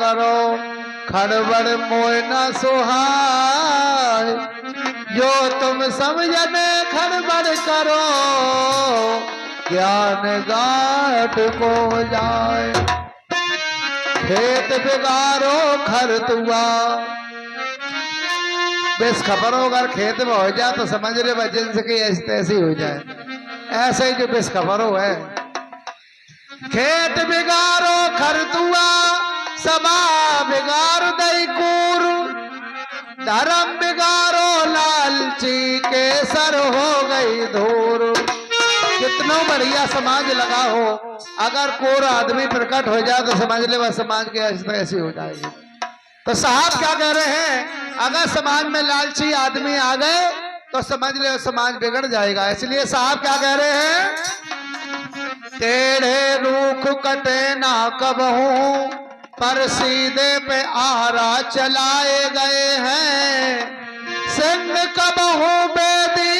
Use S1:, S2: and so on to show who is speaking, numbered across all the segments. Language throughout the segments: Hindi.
S1: करो, खड़बड़ मोय न सुहाय। जो तुम समझने खड़बड़ करो, ज्ञान गाठ को जाए। खेत बिगारो खर तुआ, बेस खबर हो अगर खेत में हो जाए तो समझ रहे वजन से कि ऐसे तैसे हो जाए, ऐसे ही जो बेस खबर हो है। खेत बिगारो खरतुआ, सभा बिगाड़ दई कूर। धर्म बिगारो लालची के सर हो गई धूर। कितना बढ़िया समाज लगा हो, अगर कोर आदमी प्रकट हो जाए तो समझ ले वह समाज के ऐसी हो जाएगी। तो साहब क्या कह रहे हैं, अगर समाज में लालची आदमी आ गए तो समझ ले समाज बिगड़ जाएगा। इसलिए साहब क्या कह रहे हैं, टेढ़े रूख कटे ना कबहू, पर सीधे पे आरा चलाए गए हैं। सिंह कबहू बेदी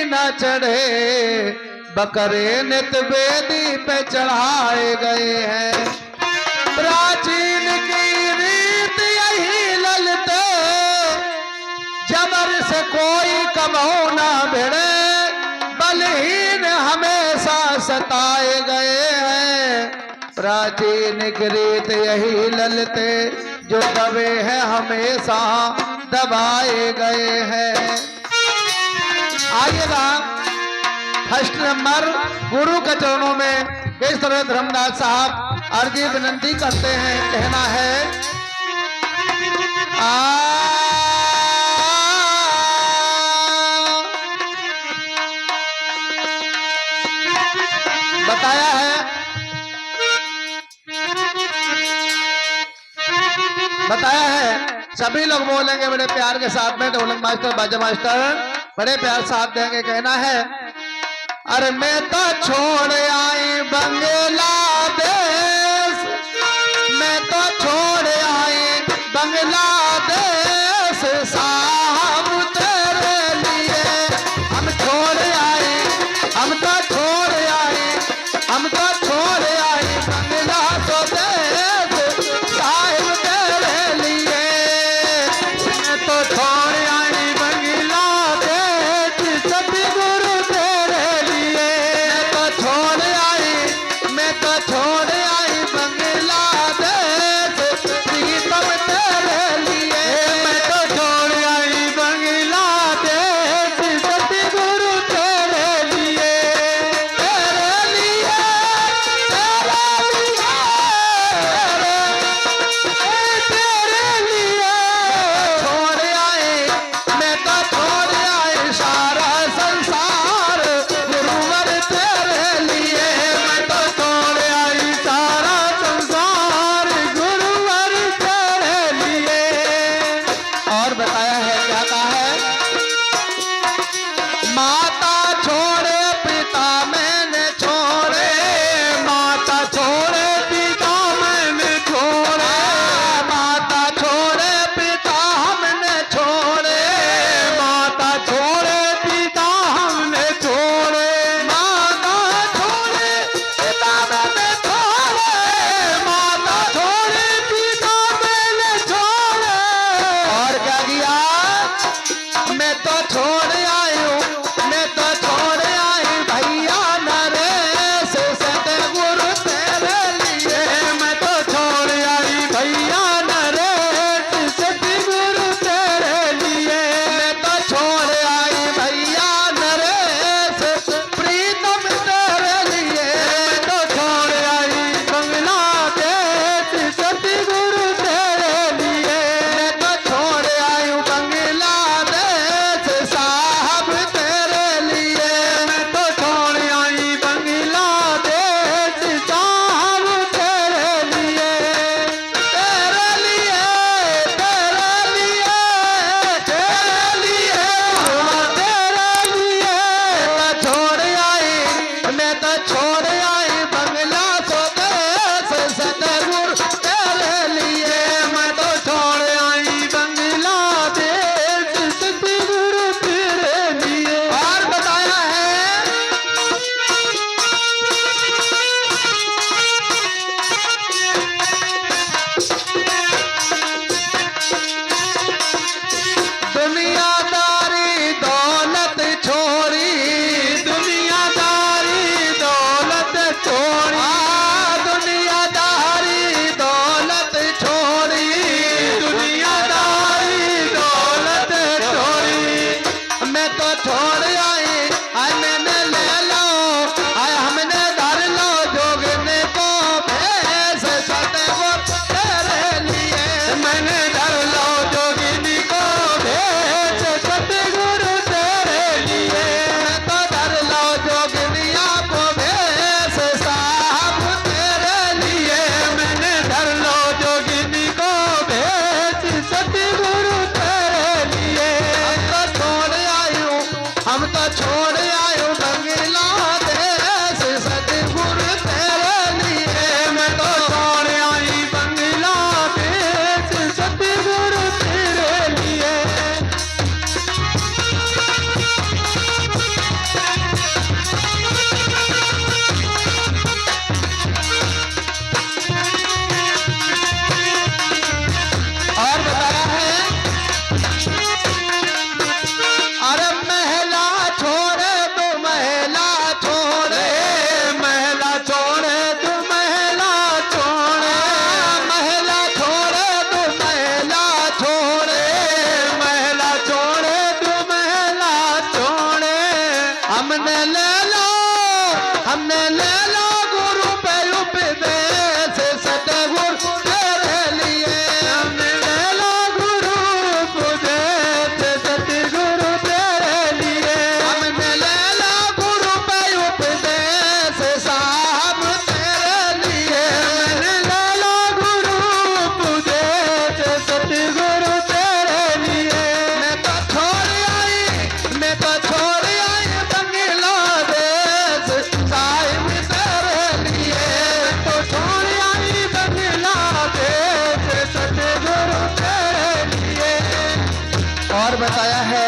S1: न चढ़े, बकरे नित बेदी पे चढ़ाए गए हैं। प्राचीन की रीत यही ललते, जबर से कोई कबहू ना भिड़े। बलहीन हमेशा सताए गए हैं। प्राचीन की रीत यही ललते, जो दबे हैं हमेशा दबाए गए हैं। आइएगा फर्स्ट नंबर, गुरु के चरणों में इस तरह धर्मदास साहब अर्जी विनंती करते हैं। कहना है, बताया है सभी लोग बोलेंगे बड़े प्यार के साथ में। ढोलक मास्टर बाजा मास्टर बड़े प्यार साथ देंगे। कहना है, अरे मैं तो छोड़ आई बांग्लादेश, मैं तो छोड़ आई बांग्लादेश। साहब तेरे लिए हम छोड़ आए, हम तो छोड़ आए, हम तो छोड़ आए बांग्लादेश। साहब तेरे लिए मैं तो छोड़ आई बांग्लादेश। सभी गुरु तेरे लिए मैं तो छोड़ आई, मैं तो छोड़ आई मन ले लो गुरु पे उपदेश सतगुरु तेरे लिए।
S2: मन ले लो गुरु उपदेश सतगुरु तेरे लिए।
S1: मन ले लो गुरु पे उपदेश साहब तेरे लिए।
S2: मन ले लो गुरु उपदेश सतगुरु तेरे लिए।
S1: मैं तो छोड़ आई बांग्लादेश साहिब तेरे लिए।
S2: तो छोड़ आई बांग्लादेश सतगुरु तेरे लिए।
S1: और बताया है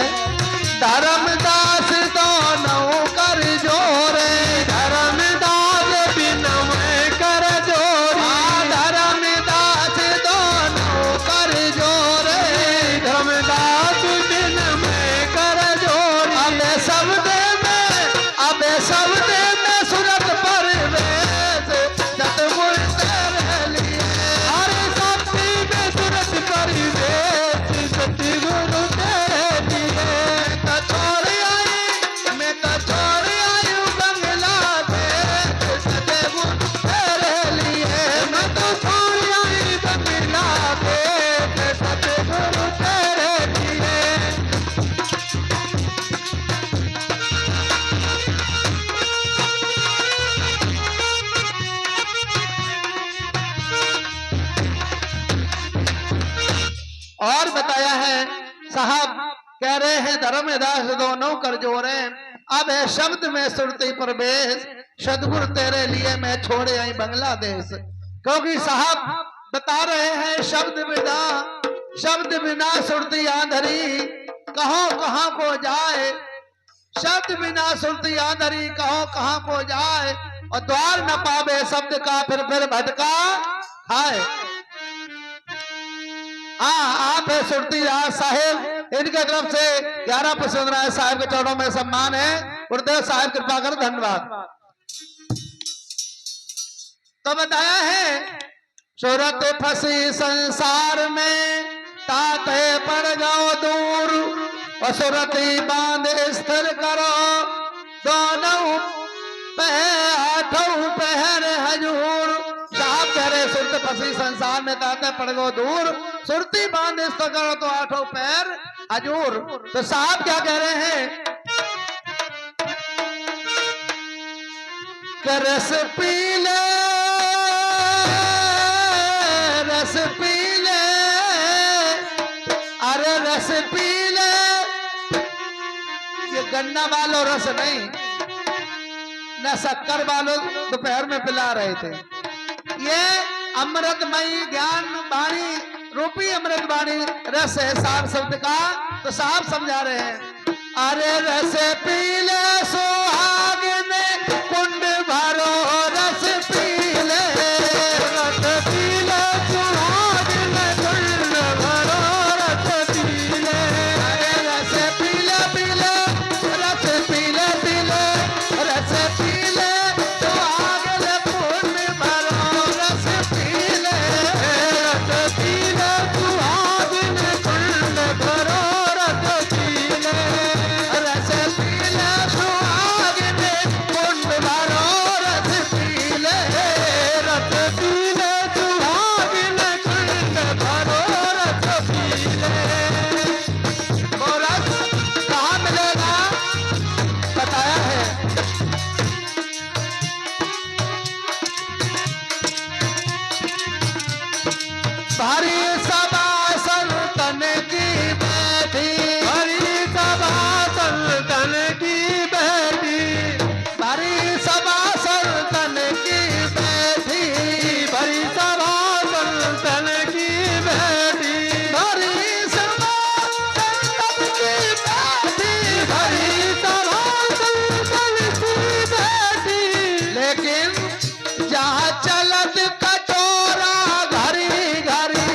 S1: धर्मदास दोनों कर जोरे।
S2: धर्मदास बिनय कर जोरी।
S1: धर्मदास दोनों कर जोरे।
S2: धर्मदास बिनय कर जोरी।
S1: अब शब्द में सूरत परवेश सतगुरु तेरे लिए।
S2: हरे शक्ति में सूरत परिवेश सतगुरु तेरे लिए।
S1: मैं तो छोड़ आई बांग्लादेश सतगुरु तेरे लिए।
S2: मैं तो छोड़ आई बांग्लादेश सतगुरु तेरे लिए।
S1: और बताया है साहब कह रहे हैं धर्मदास दोनों कर जोरे। अब है शब्द में सुरती प्रवेश सदगुरु तेरे लिए मैं छोड़े आई बांग्लादेश। क्योंकि साहब बता रहे हैं शब्द बिना सुरती आंधरी कहो कहाँ को जाए। शब्द बिना सुरती आंधरी कहो कहाँ को जाए। और द्वार न पावे शब्द का फिर भटका खाए। आप है सुरती राज साहेब, इनके तरफ से 11 पसंद राय साहब के चरणों में सम्मान है। गुरुदेव साहब कृपा कर धन्यवाद। तो बताया है सूरत फंसी संसार में ताते पड़ जाओ दूर। और सुरती बांध स्थिर करो दोनों आठों पहर हजूर। साहब कह रहे सुरत फंसी संसार में ताते पड़ गो दूर। सुरती बांध स्थिर करो तो आठों पैर हजूर। तो साहब क्या कह रहे हैं कि रस पी ले अरे रस पी ले। ये गन्ना वालों रस नहीं न शक्कर वालों दोपहर में पिला रहे थे। ये अमृतमयी ज्ञान वाणी रूपी अमृत वाणी रस है सार शब्द का। तो साहब समझा रहे हैं अरे रस पी ले सुहागिन कुंड भरो रस पी ले।
S2: रस पी ले सुहागिन कुंड भरो रस पी ले।
S1: अरे रस पी ले रस पी ले रस पी ले सुहागिन कुंड भरो रस पी ले।
S2: रस पी ले सुहागिन कुंड भरो रस पी ले।
S1: रस पी ले सुहागिन कुंड भरो रस पी ले।
S2: रस पी ले सुहागिन कुंड भरो रस पी ले।
S1: वो रस कहाँ मिलेगा बताया है भारी सभा संतन की बैठी।
S2: हरी सभा संतन की बैठी।
S1: भारी सभा संतन की बैठी।
S2: हरी सभा संतन की बैठी।
S1: भारी सभा संतन की बैठी।
S2: हरी सभा संतन की बैठी।
S1: लेकिन जहाँ चलत कटोरा घरी घरी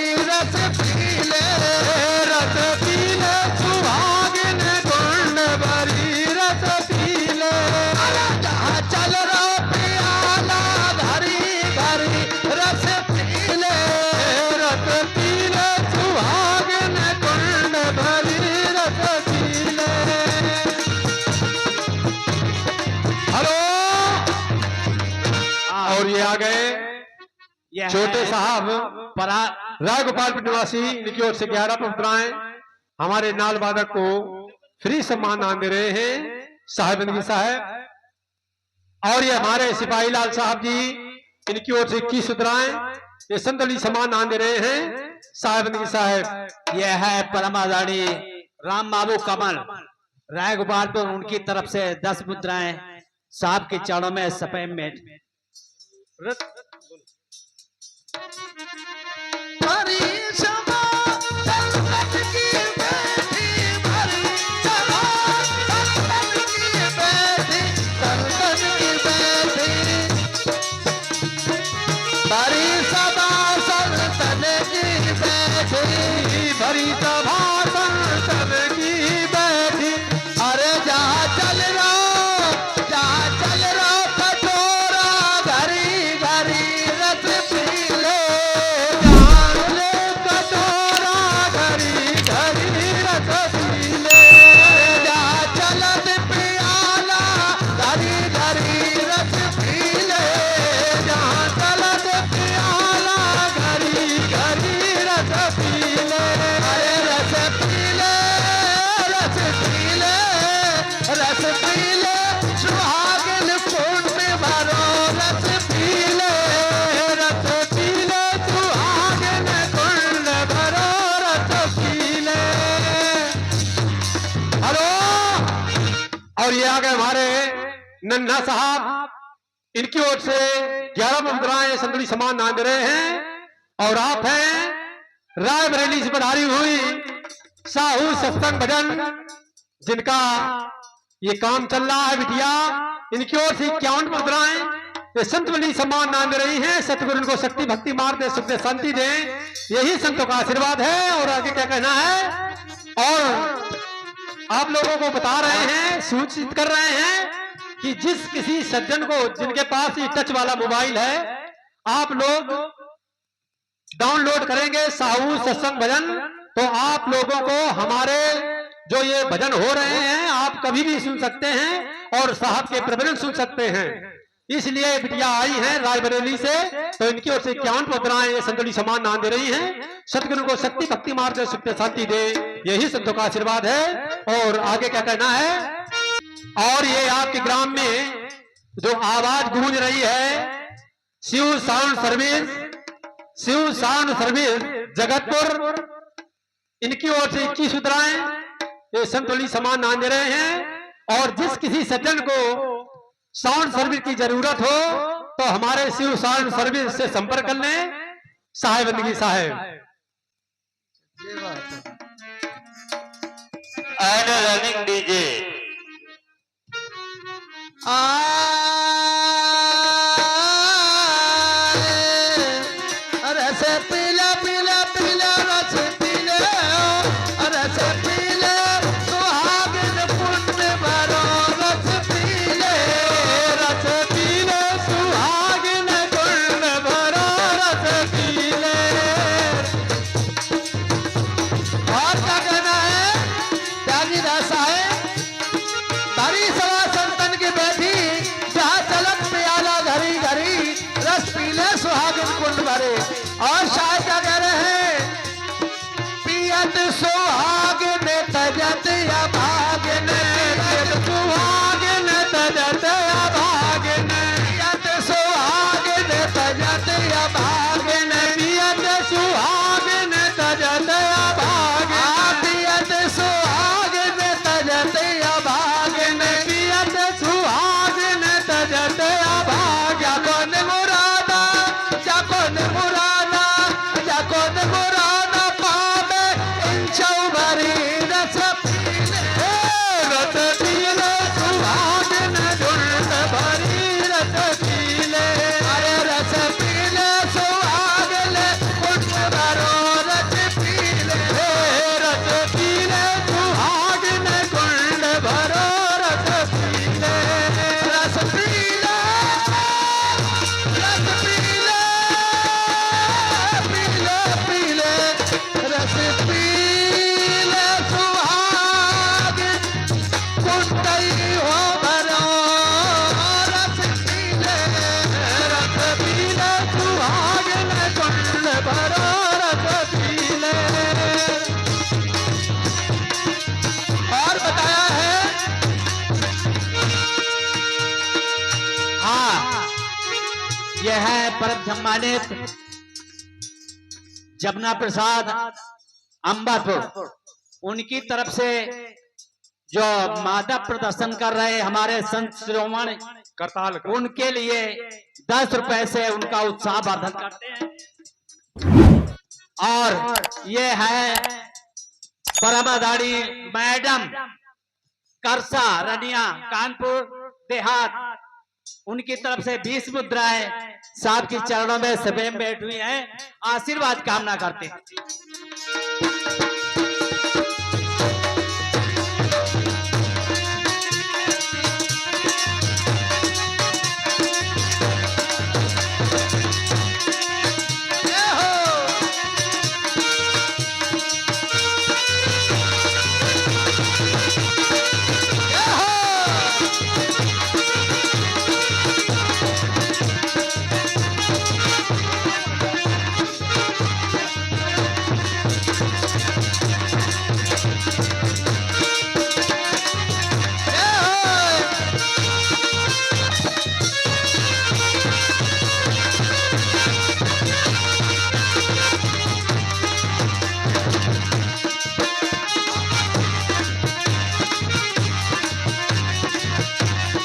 S2: है
S3: छोटे साहब
S2: परा
S3: राय गोपालपुर निवासी, इनकी ओर से 11 मुद्राएं हमारे नाल वादक को फ्री सम्मान नाम दे रहे हैं साहेबंदगी साहब। और ये हमारे सिपाही लाल साहब जी, इनकी ओर से 21 मुद्राएं ये संतली सम्मान नाम दे रहे हैं साहेबंदगी साहब।
S2: यह है परम आदरणीय राम बाबू कमल राय गोपालपुर, उनकी तरफ से 10 मुद्राएं साहब के चरणों में सपे में
S1: भरी क्षमा संकट की बैठी, भरी क्षमा संकट की बैठी, संकट की बैठी, भरी सभा संतन की बैठी,
S3: भरी सभा संतन की बैठी।
S1: अरे जहाँ चल रहा कटोरा घरी घरी रस पी ले, जान ले कटोरा घरी घरी रस पी ले, जहाँ चलत पियाला घरी घरी रस पी ले, जहाँ चलत पियाला घरी घरी रस पी ले, अरे रस पी ले, रस पी ले, रस पी ले, सुहागिन कुंड भरो रस पी ले, रस पी ले, सुहागिन कुंड भरो रस पी ले।
S3: हेलो। और ये आ गए हमारे नन्हा साहब, इनकी ओर से 11 मुद्राएं संतुलित सम्मान नाम दे रहे हैं। और आप हैं रायबरेली से पधारी हुई साहू सत्संग भजन, जिनका ये काम चल रहा है बिटिया, इनकी ओर से 51 मुद्राएं ये संतुलित सम्मान नाम दे रही हैं। सतगुरु इनको शक्ति भक्ति मार दे, सुख दे, शांति दे, यही संतों का आशीर्वाद है। और आगे क्या कहना है, और आप लोगों को बता रहे हैं, सूचित कर रहे हैं कि जिस किसी सज्जन को जिनके पास ये टच वाला मोबाइल है, आप लोग डाउनलोड करेंगे साहू सत्संग भजन, तो आप लोगों को हमारे जो ये भजन हो रहे हैं आप कभी भी सुन सकते हैं और साहब के प्रवचन सुन सकते हैं। इसलिए बिटिया आई हैं रायबरेली से, तो इनकी ओर से 51 मुद्राएं ये संतुलित सम्मान नाम दे रही हैं। सतगुरु को शक्ति भक्ति मार दे, सुख दे, शांति दे, यही संतों का आशीर्वाद है। और आगे क्या कहना है, और ये आपके ग्राम में जो आवाज गूंज रही है, Shiv sound service, Shiv sound service Jagatpur, इनकी ओर से 21 मुद्राएं ये संतुलित सम्मान नाम दे रहे हैं। और जिस किसी सज्जन को साउंड सर्विस की जरूरत हो तो हमारे शिव साउंड सर्विस से संपर्क कर लें साहेबंदगी साहेब।
S2: एंड रनिंग डीजे
S1: रस पीला पीला पीला रस पीले, रस पीले, सुहागिन कुंड भरो रस पीले, रस पीले, सुहागिन कुंड भरो रस पीले। और क्या कहना है, त्यागी दास साहेब, भरी सभा संतन की बैठी,
S2: परम सम्मानित जमुना प्रसाद अंबापुर, उनकी तरफ से जो मादक प्रदर्शन कर रहे हमारे संत शिरोमणि
S3: करताल का।
S2: उनके लिए 10 रुपए से उनका उत्साह वर्धन करते हैं। और ये है परमादारी मैडम करसा रनिया कानपुर देहात, उनकी तरफ से 20 मुद्राएं साहब के चरणों में सदैव बैठ हुई हैं, आशीर्वाद कामना करते हैं।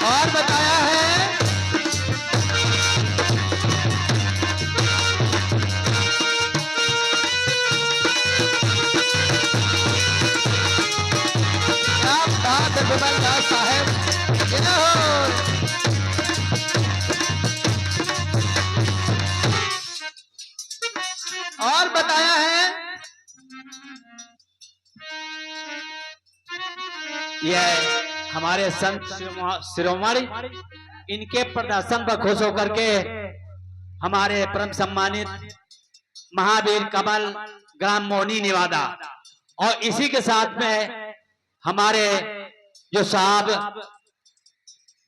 S1: और बताया है क्या बात है विमल दास साहब, जय हो। और बताया है
S2: यह हमारे संत शिरोमणि इनके प्रदर्शन पर खुश होकर के हमारे परम सम्मानित महावीर कमल ग्राम मोहनी निवादा, और इसी के साथ में हमारे जो साहब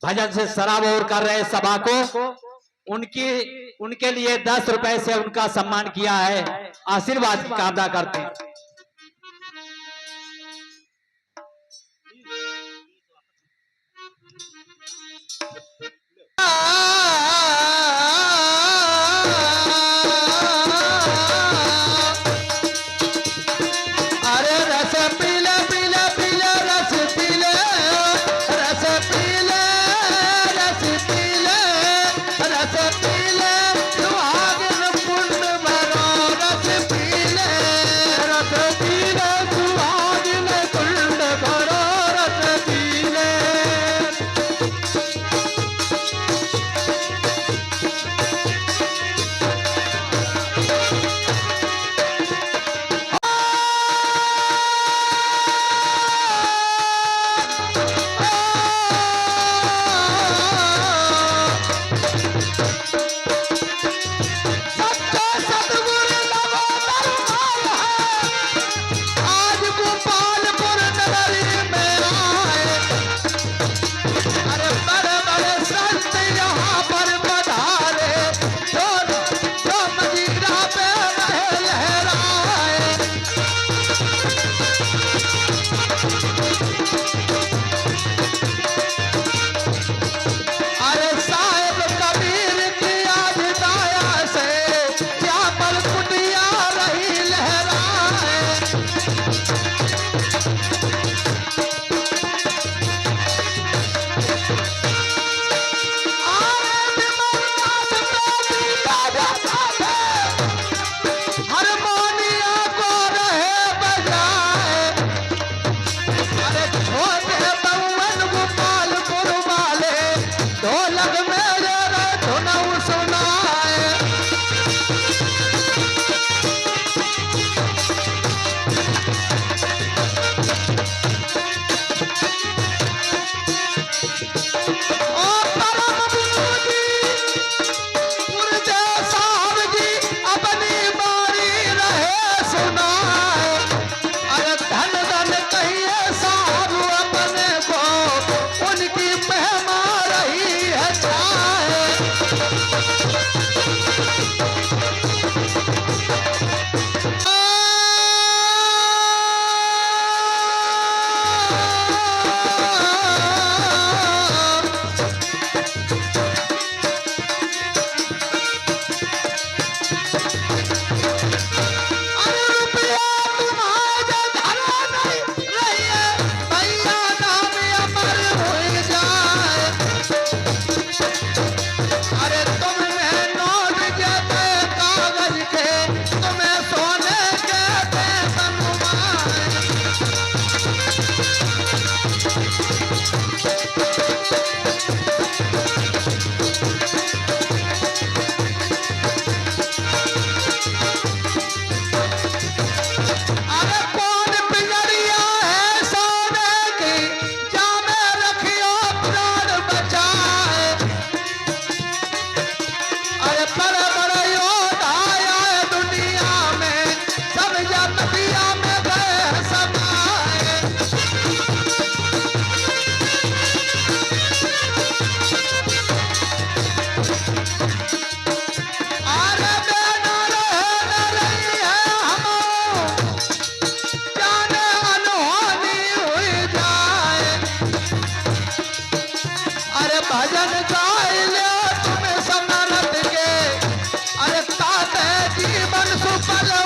S2: भजन से सराबोर कर रहे सभा को, उनके लिए 10 रुपए से उनका सम्मान किया है, आशीर्वाद की कामना करते हैं।
S1: अरे रस पीले पीले पीले रस पीले, रस पीले रस पीले, रस पीले सुहागिन पुण्य भरो रस पीले, रस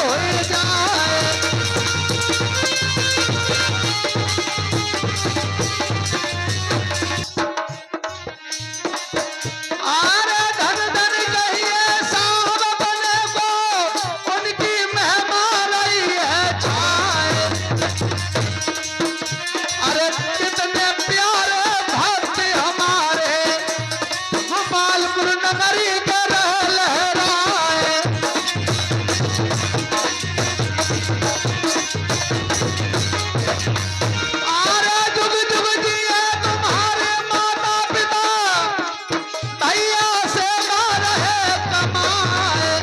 S1: हो जाए। आरे धन धन कहिए साहब बने को, उनकी महिमा रही है छाए। अरे कितने प्यारे भक्त हमारे गोपालपुर नगरी के रह लहराए। आरे जुग जुग जिए तुम्हारे माता पिता, भैया से ना रहे कमाए।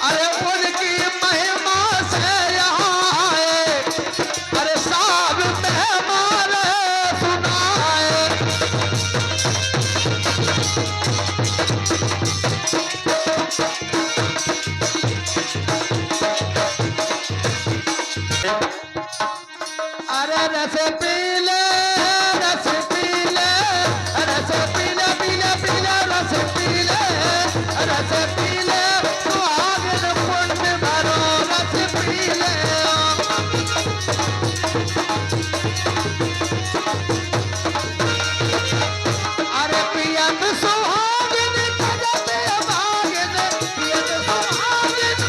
S1: अरे उनकी महिमा से यहाँ आए, अरे साहब मेहमान सुनाए। अरे रस पीले रस पीले, रस पीले पीले पीले रस पीले, रस पीले सुहागन पुण्य भरो रस पीले। अरे पियत सुहागन तजत अभागन, पियत सुहागन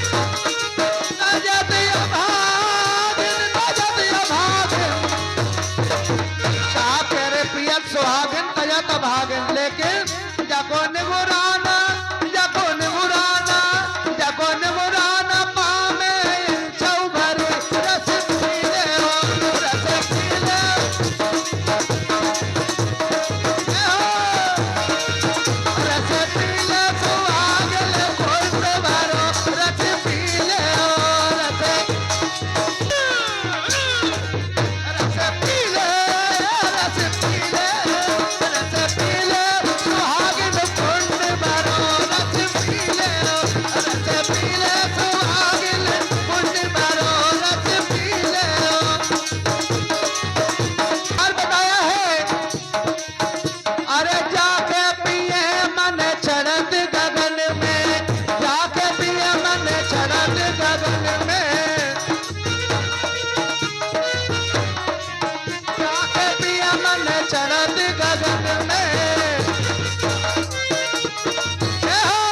S1: तजत अभागन, तजत अभागन। साकर पियत सुहागन तजत अभागन, लेकिन जको निगुराना, जको निगुराना, जको निगुराना पामे छौ भरी रस पीले हो रस पीले। रस पीले सुहागन खुश भरो रस पीले हो रस पीले, रस पीले, रस पीले सुहागन पुण्य भरो रस पीले हो रस पीले सुहागन पुण्य भरो रस पीले हो। और बताया है, अरे जाके पिए मन चढ़त गगन में, जाके पिए मन चढ़त गगन में, जाके पिए मन चढ़त गगन में। ए हो,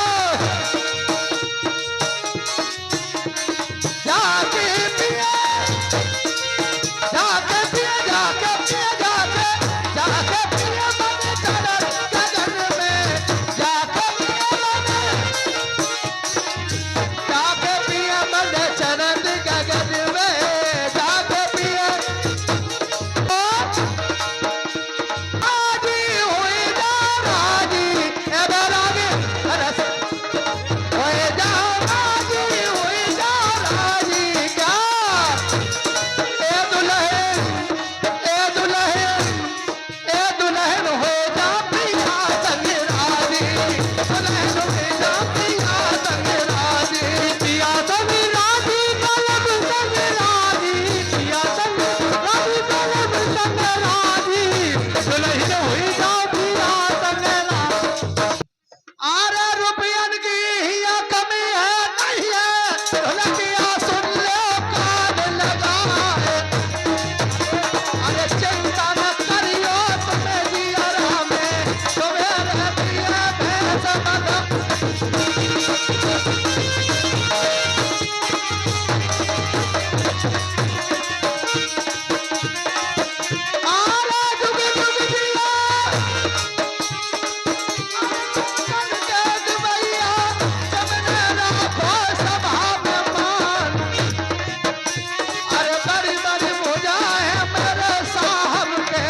S1: जाके पिए, जाके पिए, जाके पिए, जाके पिए मन चढ़त गगन में, जाके पिए मन, जाके पिए मन चढ़त गगन में, जाके पिए। राजी हुई जा राजी, ए बैरागी रस होए जा राजी, हुई जा राजी। क्या ए दुल्हन, ए दुल्हन, ए दुल्हन हो जा प्रिया संग राजी, दुल्हन हो जा प्रिया संग राजी। प्रिया संग राजी कलब संग राजी, प्रिया संग राजी कलब संग राजी, दुल्हन हुई जा प्रिया संग राजी। आरे रुपयन की हिया कमी है नहीं है, ढोलकिया सुन लो कान लगाए। अरे चिंता न करियो तुम्हें जियरा में, तुम्हें रहती है भैंस मदद। आरे जुग जुग जिया, मन के दुबैया, जमने राखो सभा में मान। अरे बड़ी बड़ी भुजा है मेरे साहब के,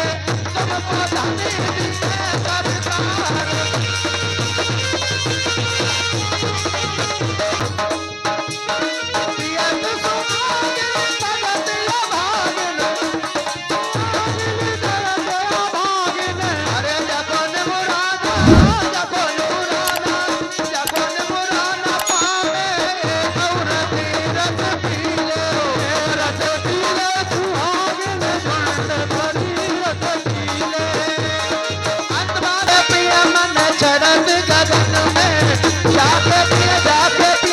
S1: तुमको धनी दिखे सरकार। पियत सुहागन तजत अभागन, तजत अभागन। अरे जको निगुराना, जको निगुराना, जको निगुराना पावे औरत रस पीले हो रस पीले सुहागन पुण्य भरी रस पीले। अंत बारे पिया मन चढ़त गगन में, जाके पिया, जाके पिया।